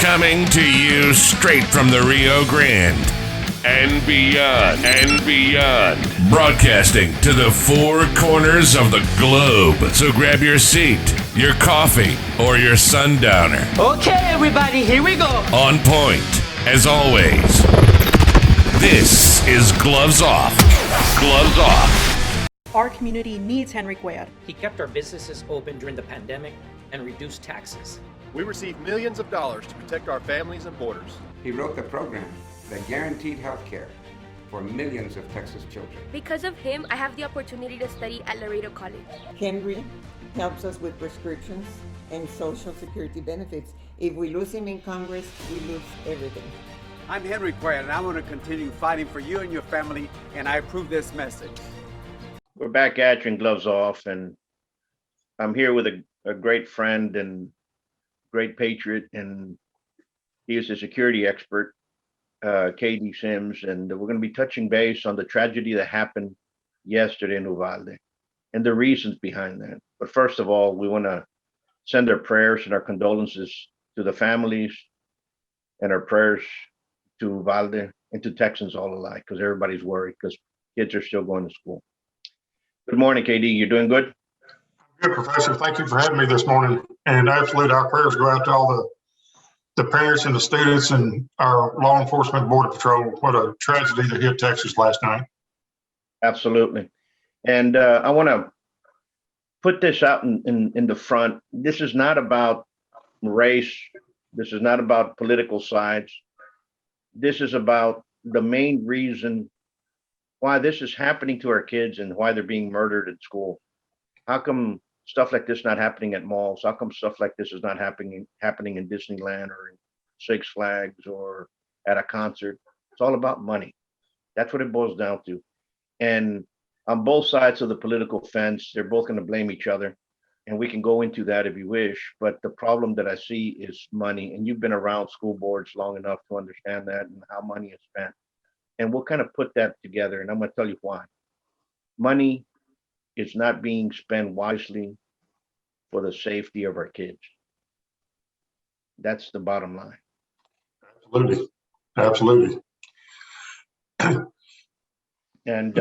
Coming to you straight from the Rio Grande and beyond. Broadcasting to the four corners of the globe. So grab your seat, your coffee, or your sundowner. Okay, everybody, here we go. On point, as always. This is Gloves Off. Gloves Off. Our community needs Henry Cuellar. He kept our businesses open during the pandemic and reduced taxes. We received millions of dollars to protect our families and borders. He wrote the program that guaranteed health care for millions of Texas children. Because of him, I have the opportunity to study at Laredo College. Henry helps us with prescriptions and Social Security benefits. If we lose him in Congress, we lose everything. I'm Henry Cuellar, and I'm going to continue fighting for you and your family, and I approve this message. We're back at you in Gloves Off, and I'm here with a great friend and great patriot, and he is a security expert, KD SIMS, and we're going to be touching base on the tragedy that happened yesterday in Uvalde and the reasons behind that. But first of all, we want to send our prayers and our condolences to the families and our prayers to Uvalde and to Texans all alike, because everybody's worried because kids are still going to school. Good morning, KD. You're doing good? Good, Professor. Thank you for having me this morning. And absolutely, our prayers go out to all the parents and the students and our law enforcement border patrol. What a tragedy that hit Texas last night. Absolutely. And I want to put this out in the front. This is not about race. This is not about political sides. This is about the main reason why this is happening to our kids and why they're being murdered at school. How come stuff like this not happening at malls? How come stuff like this is not happening in Disneyland or in Six Flags or at a concert? It's all about money. That's what it boils down to. And on both sides of the political fence, they're both going to blame each other. And we can go into that if you wish. But the problem that I see is money. And you've been around school boards long enough to understand that and how money is spent. And we'll kind of put that together. And I'm going to tell you why. Money is not being spent wisely for the safety of our kids. That's the bottom line. Absolutely. And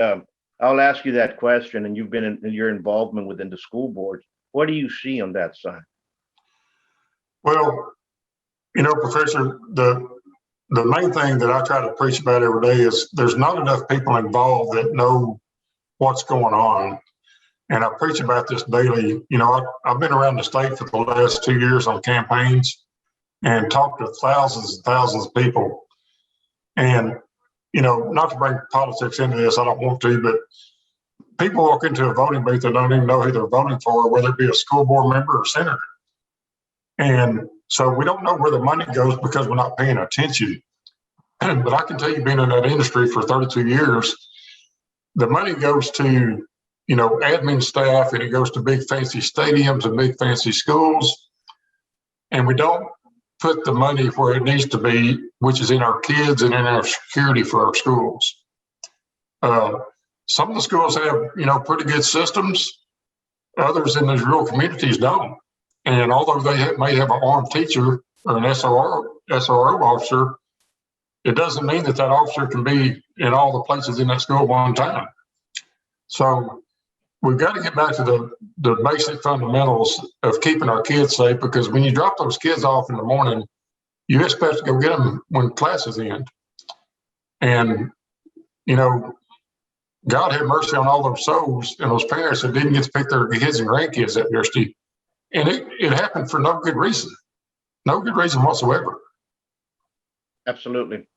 I'll ask you that question, and you've been in your involvement within the school boards. What do you see on that side? Well, Professor, the main thing that I try to preach about every day is there's not enough people involved that know what's going on. And I preach about this daily. I've been around the state for the last 2 years on campaigns and talked to thousands and thousands of people. And, not to bring politics into this, I don't want to, but people walk into a voting booth and don't even know who they're voting for, whether it be a school board member or senator. And so we don't know where the money goes because we're not paying attention. But I can tell you, being in that industry for 32 years, the money goes to admin staff, and it goes to big fancy stadiums and big fancy schools. And we don't put the money where it needs to be, which is in our kids and in our security for our schools. Some of the schools have, pretty good systems. Others in those rural communities don't. And although they may have an armed teacher or an SRO officer, it doesn't mean that officer can be in all the places in that school at one time. So we've got to get back to the basic fundamentals of keeping our kids safe, because when you drop those kids off in the morning, you expect to go get them when classes end. And, God have mercy on all those souls and those parents that didn't get to pick their kids and grandkids that yesterday. And it happened for no good reason whatsoever. Absolutely.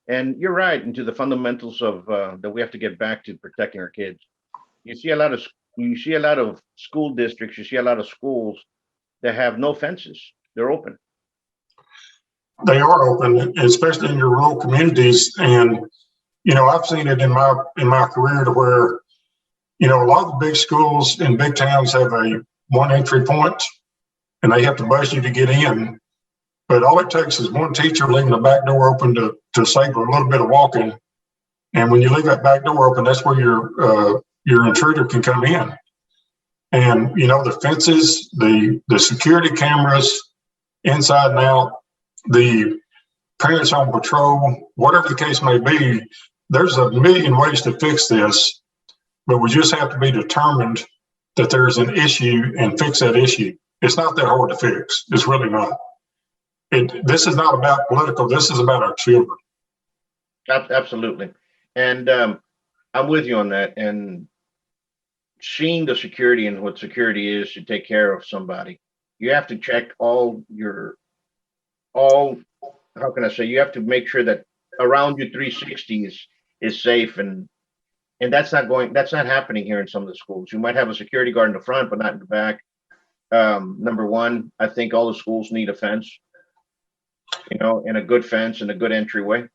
And you're right into the fundamentals of that we have to get back to protecting our kids. You see a lot of school districts, you see a lot of schools that have no fences. They're open. They are open, especially in your rural communities. And, I've seen it in my career to where, a lot of the big schools in big towns have one entry point, and they have to bus you to get in. But all it takes is one teacher leaving the back door open to save a little bit of walking. And when you leave that back door open, that's where your intruder can come in. And, the fences, the security cameras, inside and out, the parents on patrol, whatever the case may be. There's a million ways to fix this, but we just have to be determined that there's an issue and fix that issue. It's not that hard to fix. It's really not. This is not about political. This is about our children. Absolutely. And I'm with you on that. And seeing the security and what security is to take care of somebody, you have to check how can I say, you have to make sure that around you 360 is safe, and that's not happening here in some of the schools. You might have a security guard in the front, but not in the back. Number one, I think all the schools need a fence, and a good fence and a good entryway.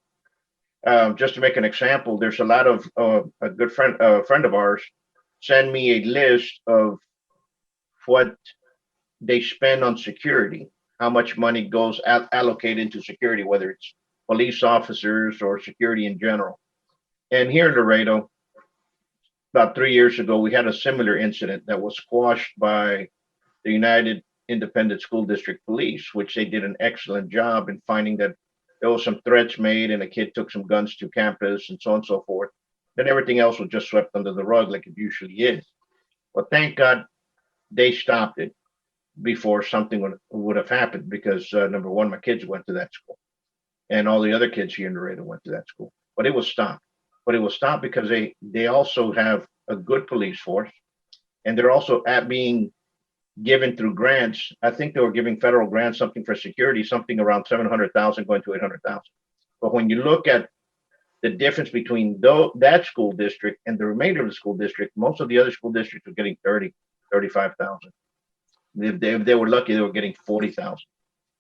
Just to make an example, there's a lot of a good friend of ours send me a list of what they spend on security, how much money goes allocated into security, whether it's police officers or security in general. And here in Laredo, about 3 years ago, we had a similar incident that was squashed by the United Independent School District Police, which they did an excellent job in finding that there was some threats made and a kid took some guns to campus and so on and so forth. Then everything else was just swept under the rug like it usually is. But thank God they stopped it before something would have happened, because number one, my kids went to that school and all the other kids here in Laredo went to that school. But it was stopped. But it was stopped because they also have a good police force, and they're also being given through grants. I think they were giving federal grants, something for security, something around 700,000 going to 800,000. But when you look at the difference between that school district and the remainder of the school district, most of the other school districts were getting 30, 35,000. If they were lucky, they were getting 40,000.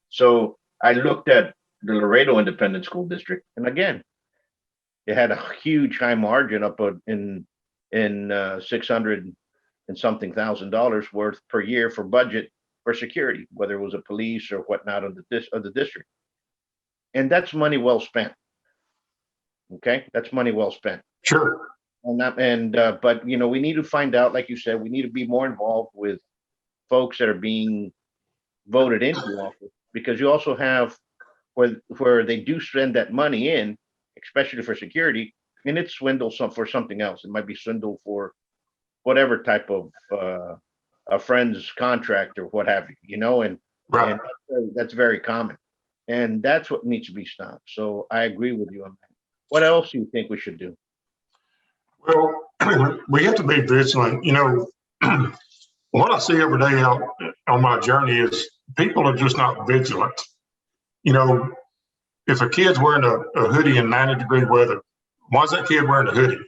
So I looked at the Laredo Independent School District, and again, it had a huge high margin up in 600 and something $1,000 worth per year for budget for security, whether it was a police or whatnot of the district. And that's money well spent. Okay, that's money well spent. Sure. But we need to find out, like you said, we need to be more involved with folks that are being voted into office, because you also have where they do spend that money in, especially for security, and it's swindle for something else. It might be swindle for whatever type of a friend's contract or what have you, and Right. and that's very common, and that's what needs to be stopped. So I agree with you on that. What else do you think we should do? Well, we have to be vigilant. What I see every day out on my journey is people are just not vigilant. If a kid's wearing a hoodie in 90-degree weather, why is that kid wearing a hoodie?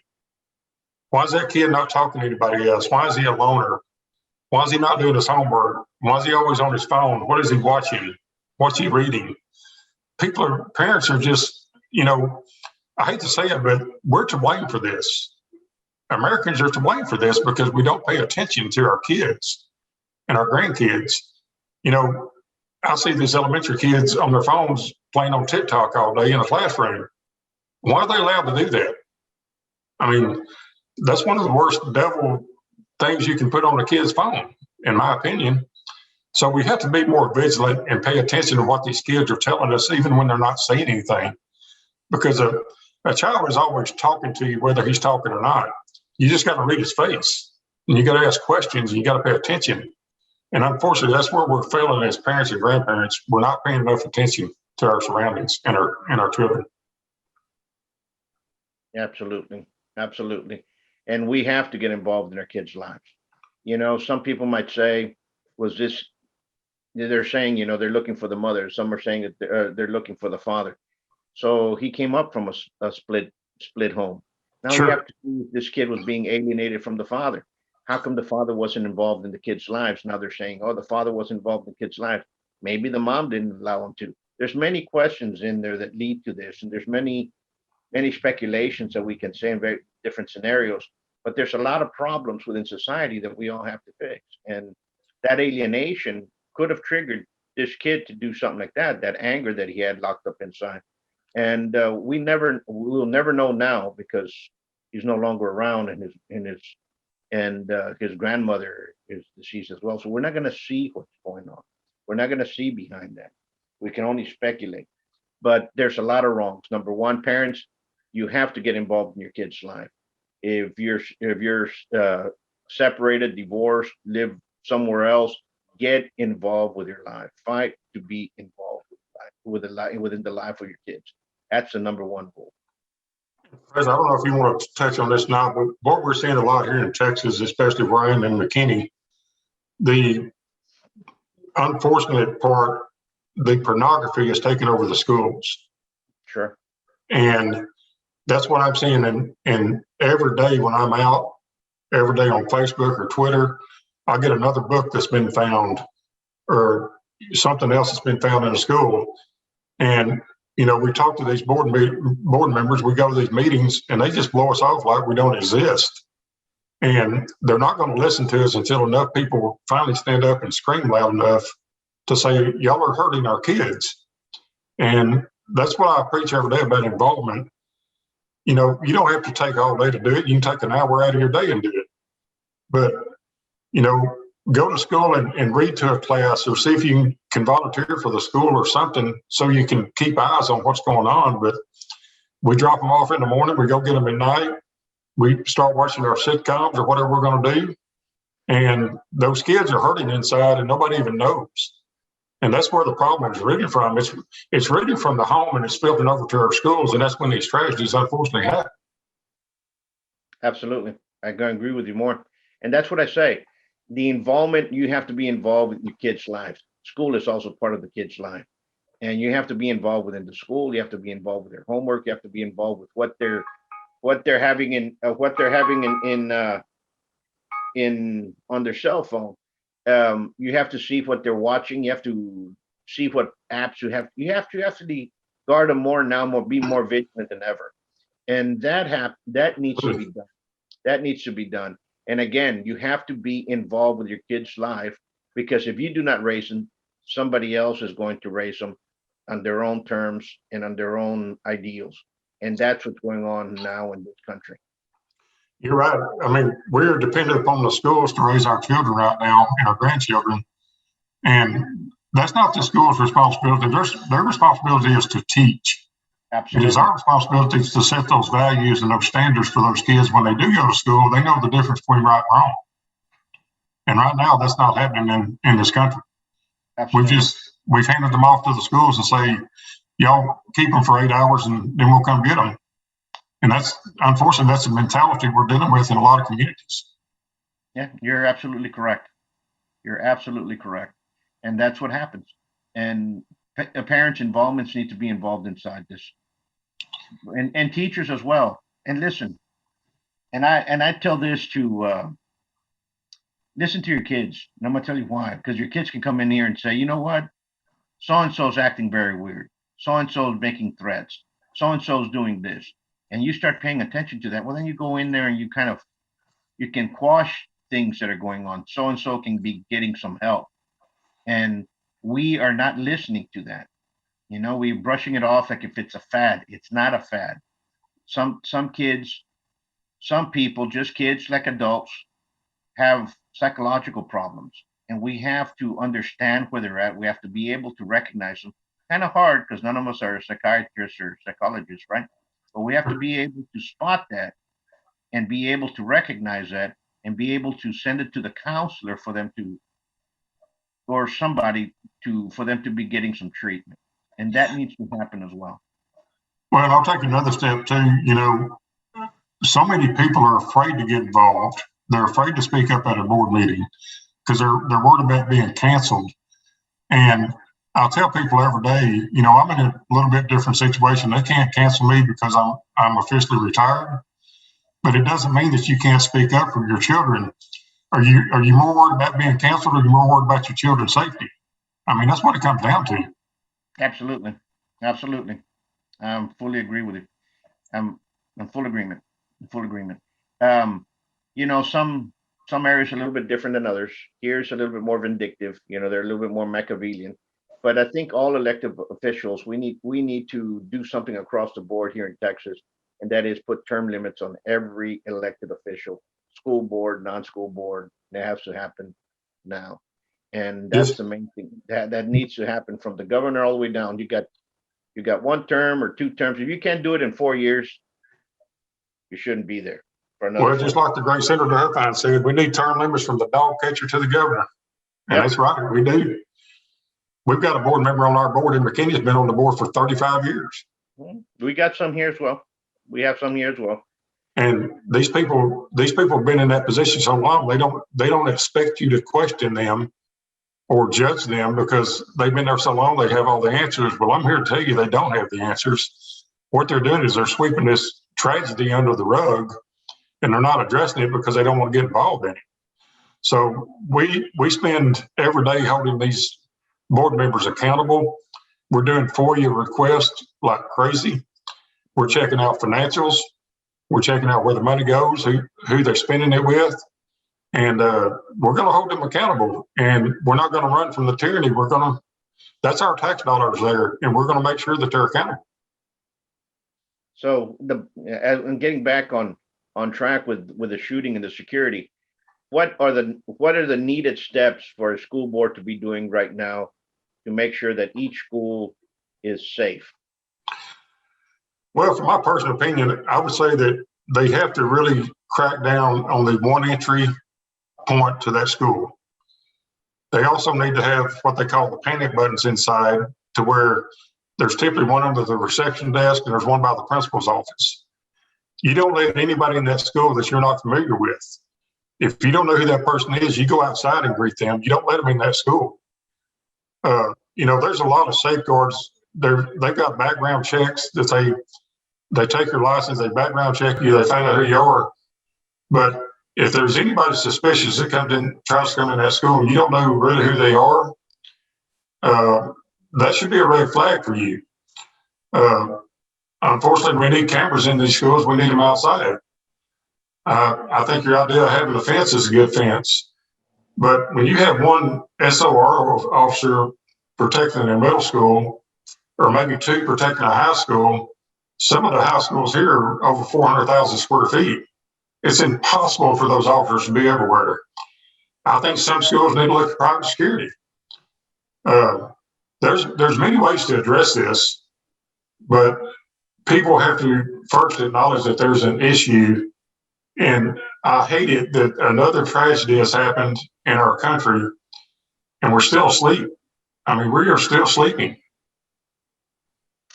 Why is that kid not talking to anybody else? Why is he a loner? Why is he not doing his homework? Why is he always on his phone? What is he watching? What's he reading? Parents are just, I hate to say it, but we're to blame for this. Americans are to blame for this because we don't pay attention to our kids and our grandkids. I see these elementary kids on their phones playing on TikTok all day in a classroom. Why are they allowed to do that? I mean, that's one of the worst devil things you can put on a kid's phone, in my opinion. So we have to be more vigilant and pay attention to what these kids are telling us, even when they're not saying anything. Because a child is always talking to you, whether he's talking or not. You just got to read his face, and you got to ask questions, and you got to pay attention. And unfortunately, that's where we're failing as parents and grandparents. We're not paying enough attention to our surroundings and our children. Absolutely. Absolutely. And we have to get involved in our kids' lives. Some people might say, they're saying, they're looking for the mother. Some are saying that they're looking for the father. So he came up from a split home. Now Sure. we have to see if this kid was being alienated from the father. How come the father wasn't involved in the kids' lives? Now they're saying, oh, the father was involved in the kids' lives. Maybe the mom didn't allow him to. There's many questions in there that lead to this. And there's many speculations that we can say in very different scenarios. But there's a lot of problems within society that we all have to fix. And that alienation could have triggered this kid to do something like that anger that he had locked up inside. And we'll never know now, because he's no longer around, and his grandmother is deceased as well. So we're not going to see what's going on. We're not going to see behind that. We can only speculate. But there's a lot of wrongs. Number one, parents, you have to get involved in your kid's life. If you're separated, divorced, live somewhere else, get involved with your life. Fight to be involved with the life within the life of your kids. That's the number one goal. President, I don't know if you want to touch on this now, but what we're seeing a lot here in Texas, especially where I am in McKinney, the unfortunate part, the pornography is taking over the schools. Sure. And that's what I'm seeing. And every day when I'm out, every day on Facebook or Twitter, I get another book that's been found or something else that's been found in a school. And, you know, we talk to these board members, we go to these meetings and they just blow us off like we don't exist. And they're not going to listen to us until enough people finally stand up and scream loud enough to say, y'all are hurting our kids. And that's what I preach every day about involvement. You know, you don't have to take all day to do it. You can take an hour out of your day and do it. But, you know, go to school and read to a class or see if you can volunteer for the school or something so you can keep eyes on what's going on. But we drop them off in the morning, we go get them at night, we start watching our sitcoms or whatever we're going to do. And those kids are hurting inside and nobody even knows. And that's where the problem is rooted from. It's rooted from the home and it's spilling over to our schools. And that's when these tragedies unfortunately happen. Absolutely. I'm going to agree with you more. And that's what I say. The involvement, you have to be involved with your kids' lives. School is also part of the kids' life. And you have to be involved within the school. You have to be involved with their homework. You have to be involved with what they're having in on their cell phone. You have to see what they're watching. You have to see what apps you have. You have to actually guard them more now, be more vigilant than ever. And that needs to be done. That needs to be done. And again, you have to be involved with your kid's life because if you do not raise them, somebody else is going to raise them on their own terms and on their own ideals. And that's what's going on now in this country. You're right. I mean, we're dependent upon the schools to raise our children right now and our grandchildren. And that's not the school's responsibility. Their responsibility is to teach. Absolutely. It is our responsibility to set those values and those standards for those kids when they do go to school. They know the difference between right and wrong. And right now, that's not happening in this country. Absolutely. We've handed them off to the schools and say, y'all keep them for 8 hours and then we'll come get them. And unfortunately, that's the mentality we're dealing with in a lot of communities. Yeah, you're absolutely correct. You're absolutely correct. And that's what happens. And parents' involvements need to be involved inside this. And teachers as well. And listen, and I tell this to listen to your kids. And I'm gonna tell you why. Because your kids can come in here and say, you know what? So-and-so's acting very weird. So-and-so's making threats. So-and-so's doing this. And you start paying attention to that. Well, then you go in there and you can quash things that are going on. So-and-so can be getting some help. And we are not listening to that. You know, we're brushing it off like if it's a fad. It's not a fad. Some kids, some people, just kids like adults, have psychological problems. And we have to understand where they're at. We have to be able to recognize them. Kind of hard because none of us are psychiatrists or psychologists, right? But we have to be able to spot that and be able to recognize that and be able to send it to the counselor for them to, or somebody for them to be getting some treatment. And that needs to happen as well. Well, I'll take another step too. You know, so many people are afraid to get involved. They're afraid to speak up at a board meeting because they're worried about being canceled. And I'll tell people every day, you know, I'm in a little bit different situation. They can't cancel me because I'm officially retired, but it doesn't mean that you can't speak up for your children. Are you more worried about being canceled or are you more worried about your children's safety? I mean, that's what it comes down to. Absolutely. Absolutely. I fully agree with you. I'm in full agreement. Full agreement. You know, some areas are a little bit different than others. Here's a little bit more vindictive. You know, they're a little bit more Machiavellian. But I think all elected officials, we need to do something across the board here in Texas, and that is put term limits on every elected official, school board, non-school board. That has to happen now. And Yes. that's the main thing that needs to happen from the governor all the way down. You got 1 term or 2 terms. If you can't do it in 4 years, you shouldn't be there for another. Well, just like the great Senator Huffine said, we need term limits from the dog catcher to the governor. And Yep. that's right, we do. We've got a board member on our board, and McKinney's been on the board for 35 years. We got some here as well. We have some here as well. And these people have been in that position so long, they don't expect you to question them or judge them because they've been there so long, they have all the answers. Well, I'm here to tell you they don't have the answers. What they're doing is they're sweeping this tragedy under the rug, and they're not addressing it because they don't want to get involved in it. So we spend every day holding these board members accountable. We're doing FOIA requests like crazy. We're checking out financials. We're checking out where the money goes, who they're spending it with. And we're going to hold them accountable. And we're not going to run from the tyranny. That's our tax dollars there. And we're going to make sure that they're accountable. So and getting back on track with the shooting and the security, what are the needed steps for a school board to be doing right now to make sure that each school is safe? Well, from my personal opinion, I would say that they have to really crack down on the one entry point to that school. They also need to have what they call the panic buttons inside, to where there's typically one under the reception desk and there's one by the principal's office. You don't let anybody in that school that you're not familiar with. If you don't know who that person is, you go outside and greet them. You don't let them in that school. There's a lot of safeguards. They've got background checks that they take your license, they background check you, they find out who you are. But if there's anybody suspicious that tries to come in that school, and you don't know really who they are, that should be a red flag for you. Unfortunately, we need cameras in these schools. We need them outside. I think your idea of having a fence is a good fence. But when you have one SOR officer protecting a middle school, or maybe 2 protecting a high school, some of the high schools here are over 400,000 square feet. It's impossible for those officers to be everywhere. I think some schools need to look at private security. There's many ways to address this, but people have to first acknowledge that there's an issue. And I hate it that another tragedy has happened in our country and we're still asleep. I mean, we are still sleeping.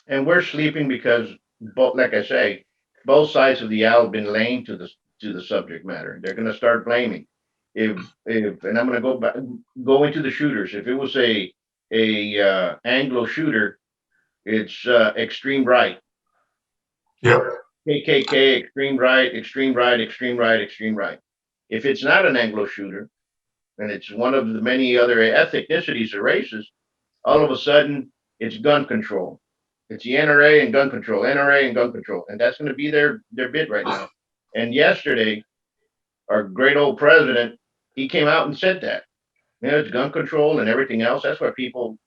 And we're sleeping because, like I say, both sides of the aisle have been laying to the subject matter. They're going to start blaming. And I'm going to go into the shooters. If it was a Anglo shooter, it's extreme right. Yep. KKK, extreme right, extreme right, extreme right, extreme right. If it's not an Anglo shooter, and it's one of the many other ethnicities or races, all of a sudden it's gun control. It's the NRA and gun control, NRA and gun control. And that's going to be their bid right now. And yesterday, our great old president, he came out and said that. It's gun control and everything else. That's why people,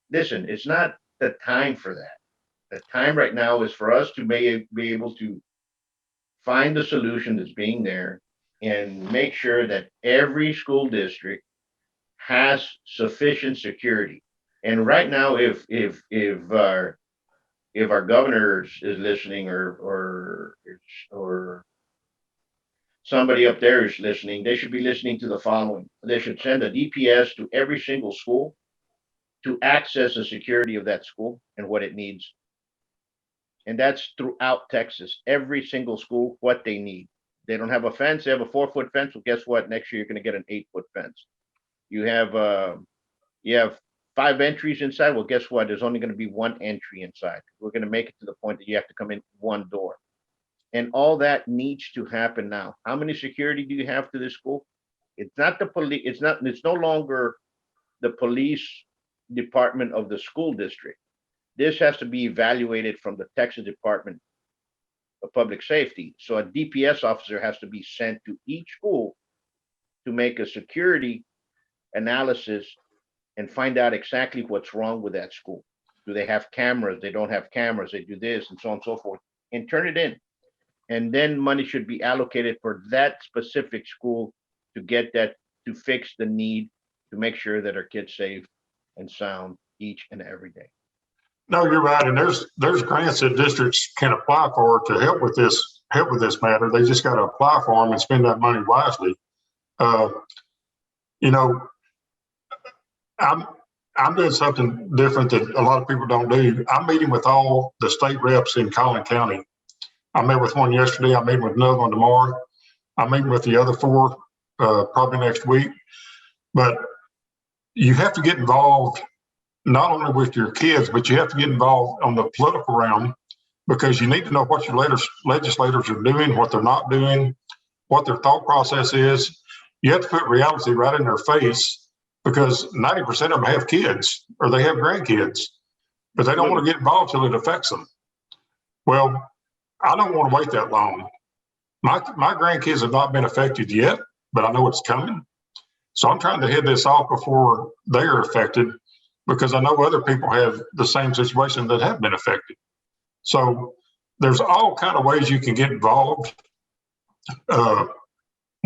listen, it's not the time for that. The time right now is for us to be able to find the solution that's being there and make sure that every school district has sufficient security. And right now, if our governor is listening, or somebody up there is listening, they should be listening to the following. They should send a DPS to every single school to access the security of that school and what it needs. And that's throughout Texas, every single school, what they need. They don't have a fence, they have a 4-foot fence. Well, guess what? Next year, you're going to get an 8-foot fence. You have 5 entries inside. Well, guess what? There's only going to be 1 entry inside. We're going to make it to the point that you have to come in 1 door. And all that needs to happen now. How many security do you have to this school? It's not the police. It's no longer the police department of the school district. This has to be evaluated from the Texas Department of Public Safety. So a DPS officer has to be sent to each school to make a security analysis and find out exactly what's wrong with that school. Do they have cameras? They don't have cameras. They do this and so on and so forth, and turn it in. And then money should be allocated for that specific school to get that, to fix the need, to make sure that our kids safe and sound each and every day. No, you're right. And there's grants that districts can apply for to help with this matter. They just got to apply for them and spend that money wisely. You know, I'm doing something different that a lot of people don't do. I'm meeting with all the state reps in Collin County. I met with one yesterday. I'm meeting with another one tomorrow. I'm meeting with the other four probably next week. But you have to get involved not only with your kids, but you have to get involved on the political realm, because you need to know what your legislators are doing, what they're not doing, what their thought process is. You have to put reality right in their face, because 90% of them have kids or they have grandkids, but they don't want to get involved till it affects them. Well, I don't want to wait that long. My grandkids have not been affected yet, but I know it's coming. So I'm trying to head this off before they are affected, because I know other people have the same situation that have been affected. So there's all kind of ways you can get involved.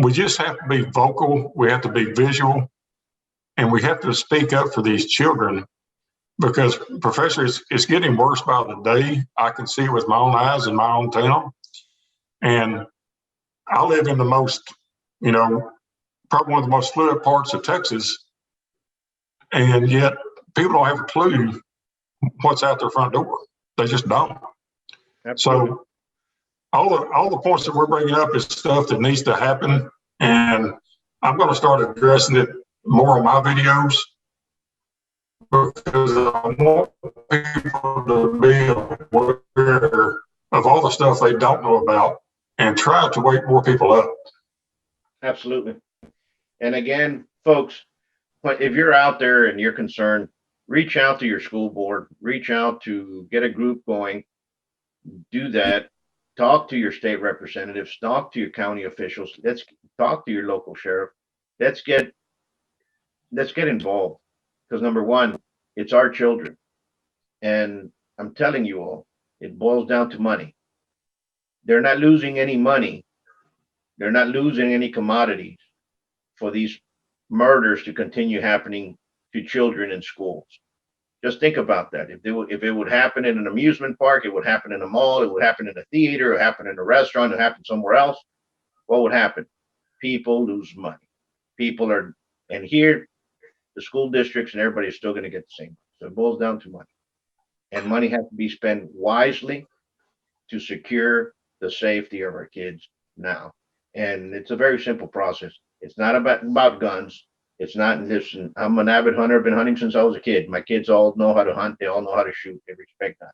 We just have to be vocal. We have to be visual, and we have to speak up for these children, because, Professor, it's getting worse by the day. I can see it with my own eyes in my own town. And I live in the most, probably one of the most fluid parts of Texas. And yet people don't have a clue what's out their front door. They just don't. Absolutely. So all the points that we're bringing up is stuff that needs to happen. And I'm going to start addressing it more on my videos, because I want people to be aware of all the stuff they don't know about and try to wake more people up. Absolutely. And again, folks, if you're out there and you're concerned, reach out to your school board, reach out to get a group going, do that, talk to your state representatives, talk to your county officials, let's talk to your local sheriff. Let's get involved, because number one, it's our children. And I'm telling you all, it boils down to money. They're not losing any money. They're not losing any commodities for these murders to continue happening to children in schools. Just think about that. If it would happen in an amusement park, it would happen in a mall, it would happen in a theater, it would happen in a restaurant, it would happen somewhere else, what would happen? People lose money. And here, the school districts and everybody is still going to get the same. So it boils down to money. And money has to be spent wisely to secure the safety of our kids now. And it's a very simple process. It's not about guns. It's not, listen, I'm an avid hunter. I've been hunting since I was a kid. My kids all know how to hunt. They all know how to shoot. They respect that.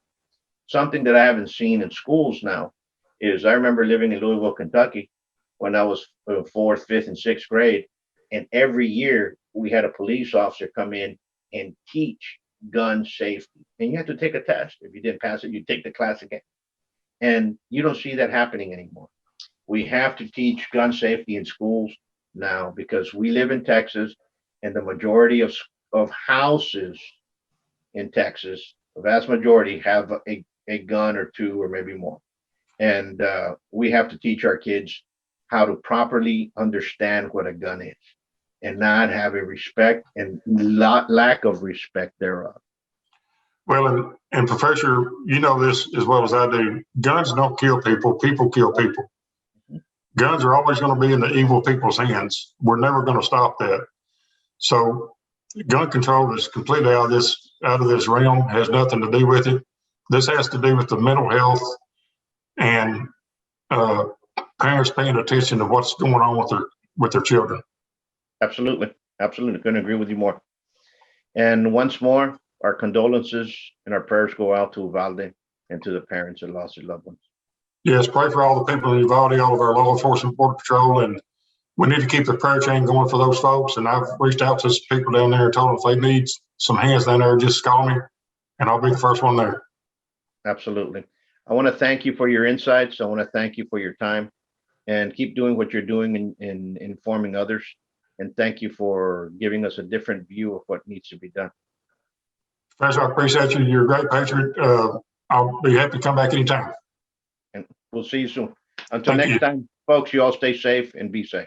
Something that I haven't seen in schools now is, I remember living in Louisville, Kentucky, when I was fourth, fifth, and sixth grade. And every year we had a police officer come in and teach gun safety. And you had to take a test. If you didn't pass it, you take the class again. And you don't see that happening anymore. We have to teach gun safety in schools now, because we live in Texas, and the majority of houses in Texas, the vast majority, have a gun or two or maybe more. And we have to teach our kids how to properly understand what a gun is, and not have a respect and lack of respect thereof. Well, and Professor, you know this as well as I do. Guns don't kill people. People kill people. Guns are always going to be in the evil people's hands. We're never going to stop that. So gun control is completely out of this realm, has nothing to do with it. This has to do with the mental health and parents paying attention to what's going on with their children. Absolutely. Absolutely. Couldn't agree with you more. And once more, our condolences and our prayers go out to Uvalde and to the parents that lost their loved ones. Yes, pray for all the people in Uvalde, all of our law enforcement, border patrol, and we need to keep the prayer chain going for those folks. And I've reached out to some people down there and told them if they need some hands down there, just call me, and I'll be the first one there. Absolutely. I want to thank you for your insights. I want to thank you for your time, and keep doing what you're doing in informing others. And thank you for giving us a different view of what needs to be done. Professor, I appreciate you. You're a great patriot. I'll be happy to come back anytime. And we'll see you soon. Until Thank next you. time, folks, you all stay safe and be safe.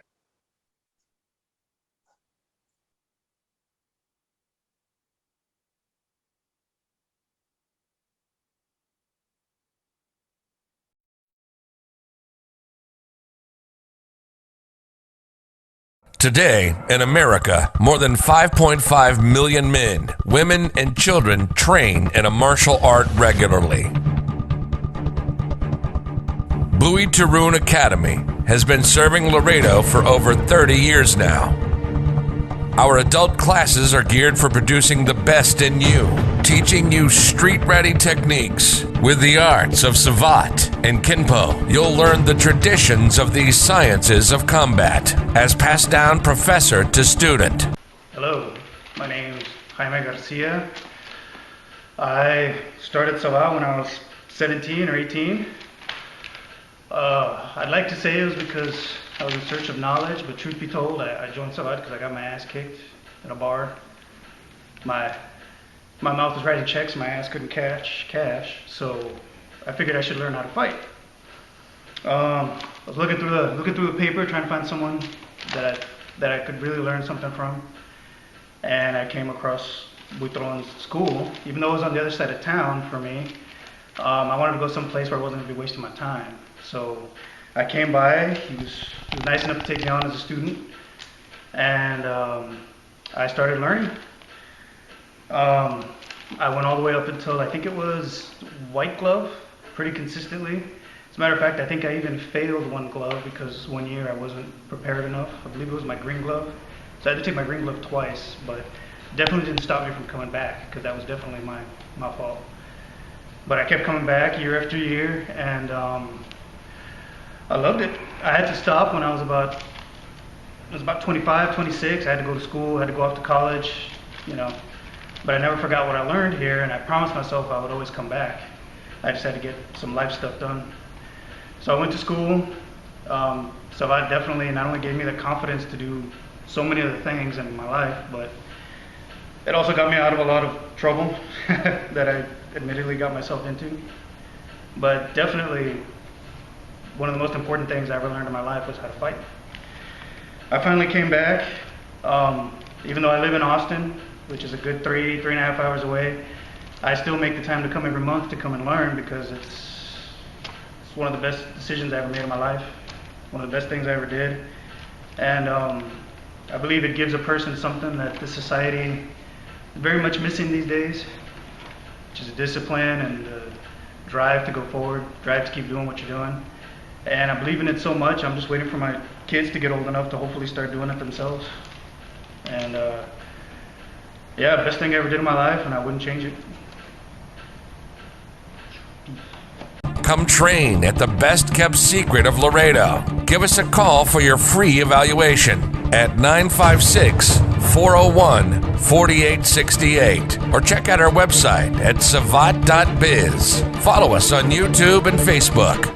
Today, in America, more than 5.5 million men, women, and children train in a martial art regularly. Buitrón Academy has been serving Laredo for over 30 years now. Our adult classes are geared for producing the best in you, teaching you street-ready techniques. With the arts of Savate and Kenpo, you'll learn the traditions of these sciences of combat, as passed down professor to student. Hello, my name is Jaime Garcia. I started Savate when I was 17 or 18. I'd like to say it was because I was in search of knowledge, but truth be told, I joined Savate because I got my ass kicked at a bar. My mouth was writing checks, my ass couldn't cash, so I figured I should learn how to fight. I was looking through the paper, trying to find someone that I could really learn something from, and I came across Buitrón's school. Even though it was on the other side of town for me, I wanted to go someplace where I wasn't going to be wasting my time. So I came by. He was nice enough to take me on as a student, and I started learning. I went all the way up until I think it was white glove, pretty consistently. As a matter of fact, I think I even failed one glove because one year I wasn't prepared enough. I believe it was my green glove. So I had to take my green glove twice, but definitely didn't stop me from coming back because that was definitely my fault. But I kept coming back year after year, and I loved it. I had to stop when I was about 25, 26. I had to go to school, I had to go off to college, but I never forgot what I learned here, and I promised myself I would always come back. I just had to get some life stuff done. So I went to school. So that definitely not only gave me the confidence to do so many other things in my life, but it also got me out of a lot of trouble that I admittedly got myself into. But definitely one of the most important things I ever learned in my life was how to fight. I finally came back. Even though I live in Austin, which is a good 3.5 hours away, I still make the time to come every month to come and learn because it's one of the best decisions I ever made in my life, one of the best things I ever did. And I believe it gives a person something that the society is very much missing these days, which is a discipline and a drive to go forward, drive to keep doing what you're doing. And I believe in it so much, I'm just waiting for my kids to get old enough to hopefully start doing it themselves. And yeah, best thing I ever did in my life, and I wouldn't change it. Come train at the best kept secret of Laredo. Give us a call for your free evaluation at 956-401-4868 or check out our website at savate.biz. Follow us on YouTube and Facebook.